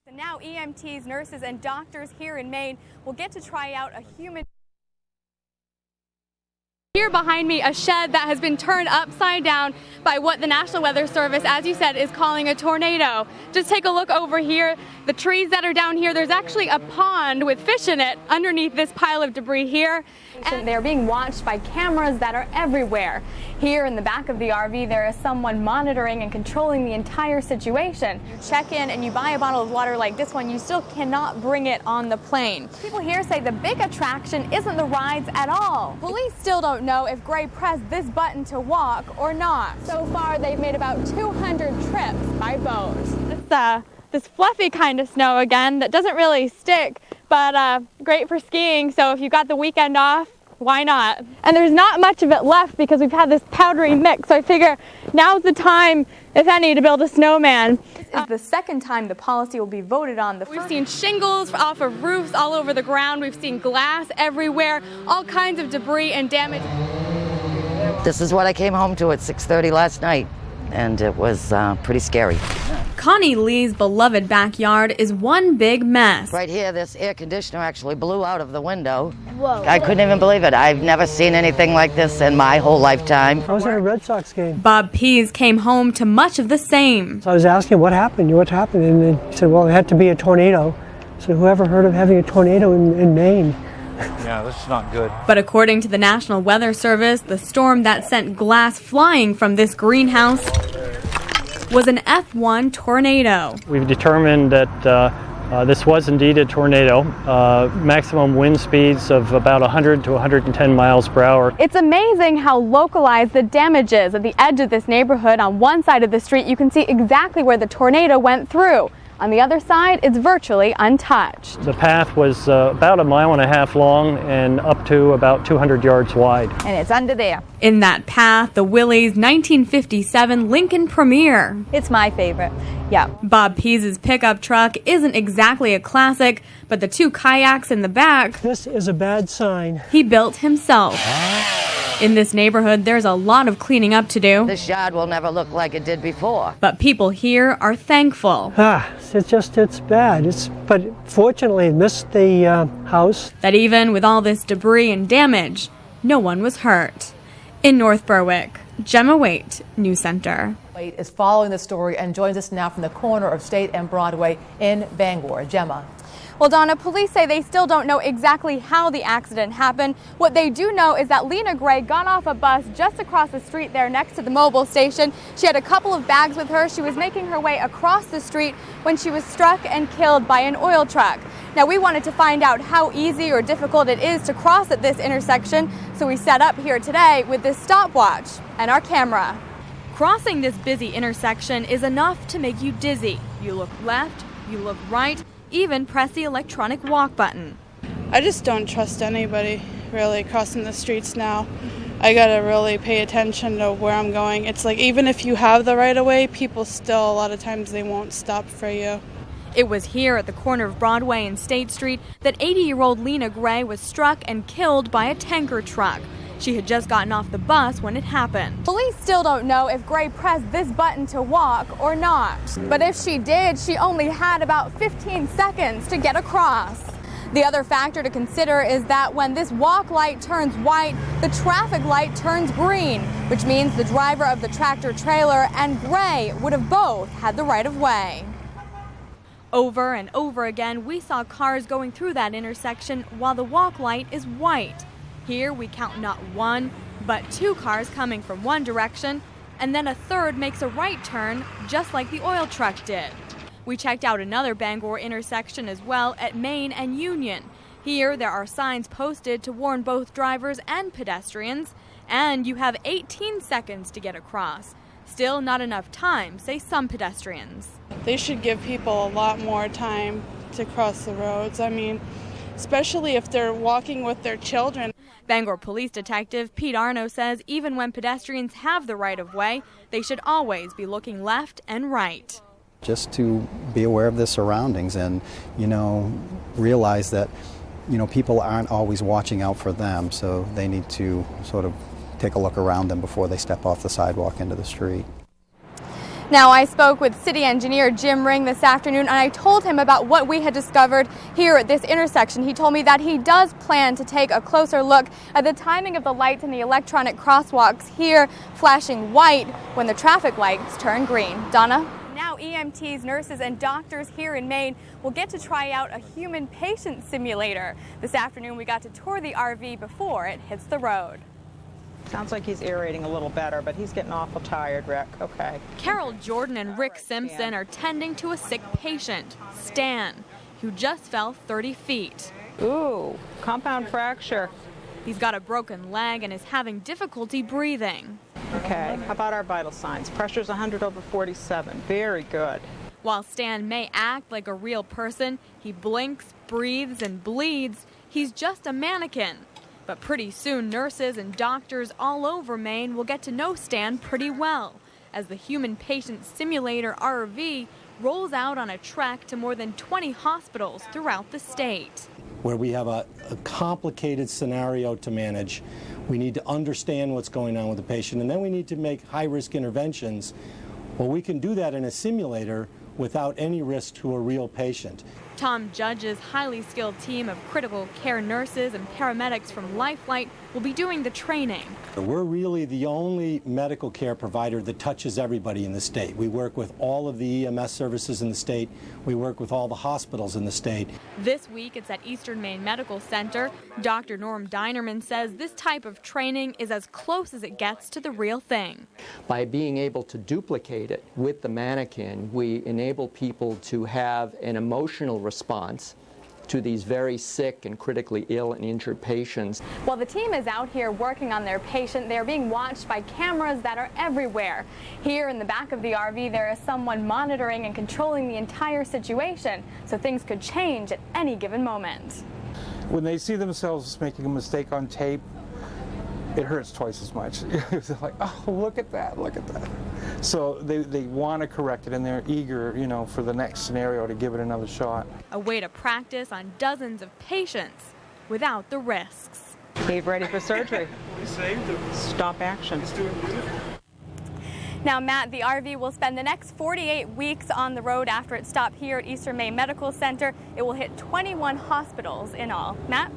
And now EMTs, nurses, and doctors here in Maine will get to try out a human. Here behind me, a shed that has been turned upside down by what the National Weather Service, as you said, is calling a tornado. Just take a look over here. The trees that are down here, there's actually a pond with fish in it underneath this pile of debris here. And they're being watched by cameras that are everywhere. Here in the back of the RV, there is someone monitoring and controlling the entire situation. You check in and you buy a bottle of water like this one, you still cannot bring it on the plane. People here say the big attraction isn't the rides at all. Police still don't know if Gray pressed this button to walk or not. So far, they've made about 200 trips by boat. This fluffy kind of snow again that doesn't really stick, but great for skiing. So if you got the weekend off, why not? And there's not much of it left because we've had this powdery mix. So I figure now's the time, if any, to build a snowman. This is the second time the policy will be voted on. We've seen shingles off of roofs all over the ground. We've seen glass everywhere, all kinds of debris and damage. This is what I came home to at 6:30 last night, and it was pretty scary. Connie Lee's beloved backyard is one big mess. Right here, this air conditioner actually blew out of the window. Whoa. I couldn't even believe it. I've never seen anything like this in my whole lifetime. I was at a Red Sox game. Bob Pease came home to much of the same. So I was asking what happened, and then he said, well, it had to be a tornado. So whoever heard of having a tornado in Maine? Yeah, this is not good. But according to the National Weather Service, the storm that sent glass flying from this greenhouse was an F1 tornado. We've determined that this was indeed a tornado, maximum wind speeds of about 100 to 110 miles per hour. It's amazing how localized the damage is. At the edge of this neighborhood, on one side of the street, you can see exactly where the tornado went through. On the other side, it's virtually untouched. The path was about 1.5 miles long and up to about 200 yards wide. And it's under there. In that path, the Willys 1957 Lincoln Premier. It's my favorite. Yeah. Bob Pease's pickup truck isn't exactly a classic, but the two kayaks in the back, This is a bad sign. he built himself. In this neighborhood, there's a lot of cleaning up to do, This yard will never look like it did before. but people here are thankful It's bad. But fortunately, it missed the house. that even with all this debris and damage, no one was hurt. In North Berwick, Gemma Waite, News Center. Waite is following the story and joins us now from the corner of State and Broadway in Bangor. Gemma. Well, Donna, police say they still don't know exactly how the accident happened. What they do know is that Lena Gray got off a bus just across the street there next to the mobile station. She had a couple of bags with her. She was making her way across the street when she was struck and killed by an oil truck. Now, we wanted to find out how easy or difficult it is to cross at this intersection, so we set up here today with this stopwatch and our camera. Crossing this busy intersection is enough to make you dizzy. You look left, you look right, even press the electronic walk button. I just don't trust anybody really crossing the streets now. I gotta really pay attention to where I'm going. It's like even if you have the right of way, people still, a lot of times they won't stop for you. It was here at the corner of Broadway and State Street that 80-year-old Lena Gray was struck and killed by a tanker truck. She had just gotten off the bus when it happened. Police still don't know if Gray pressed this button to walk or not. But if she did, she only had about 15 seconds to get across. The other factor to consider is that when this walk light turns white, the traffic light turns green, which means the driver of the tractor trailer and Gray would have both had the right of way. Over and over again, we saw cars going through that intersection while the walk light is white. Here we count not one, but two cars coming from one direction, and then a third makes a right turn, just like the oil truck did. We checked out another Bangor intersection as well at Main and Union. Here there are signs posted to warn both drivers and pedestrians, and you have 18 seconds to get across. Still not enough time, say some pedestrians. They should give people a lot more time to cross the roads. I mean, especially if they're walking with their children. Bangor Police Detective Pete Arno says even when pedestrians have the right of way, they should always be looking left and right. Just to be aware of the surroundings and, realize that, people aren't always watching out for them, so they need to sort of take a look around them before they step off the sidewalk into the street. Now, I spoke with city engineer Jim Ring this afternoon, and I told him about what we had discovered here at this intersection. He told me that he does plan to take a closer look at the timing of the lights and the electronic crosswalks here flashing white when the traffic lights turn green. Donna? Now EMTs, nurses, and doctors here in Maine will get to try out a human patient simulator. This afternoon we got to tour the RV before it hits the road. Sounds like he's aerating a little better, but he's getting awful tired, Rick. Okay. Carol Jordan and Rick Simpson are tending to a sick patient, Stan, who just fell 30 feet. Ooh, compound fracture. He's got a broken leg and is having difficulty breathing. Okay, how about our vital signs? Pressure's 100/47. Very good. While Stan may act like a real person, he blinks, breathes, and bleeds. He's just a mannequin. But pretty soon, nurses and doctors all over Maine will get to know Stan pretty well as the Human Patient Simulator RV rolls out on a trek to more than 20 hospitals throughout the state. Where we have a complicated scenario to manage, we need to understand what's going on with the patient, and then we need to make high-risk interventions. Well, we can do that in a simulator without any risk to a real patient. Tom Judge's highly skilled team of critical care nurses and paramedics from Lifelight will be doing the training. We're really the only medical care provider that touches everybody in the state. We work with all of the EMS services in the state. We work with all the hospitals in the state. This week it's at Eastern Maine Medical Center. Dr. Norm Dinerman says this type of training is as close as it gets to the real thing. By being able to duplicate it with the mannequin, we enable people to have an emotional response to these very sick and critically ill and injured patients. While the team is out here working on their patient, they are being watched by cameras that are everywhere. Here in the back of the RV, there is someone monitoring and controlling the entire situation, so things could change at any given moment. When they see themselves making a mistake on tape, it hurts twice as much. They're like, oh, look at that, look at that. So they want to correct it, and they're eager, for the next scenario to give it another shot. A way to practice on dozens of patients without the risks. Dave ready for surgery. We saved him. Stop action. He's doing good. Now, Matt, the RV will spend the next 48 weeks on the road after it stopped here at Eastern Maine Medical Center. It will hit 21 hospitals in all. Matt?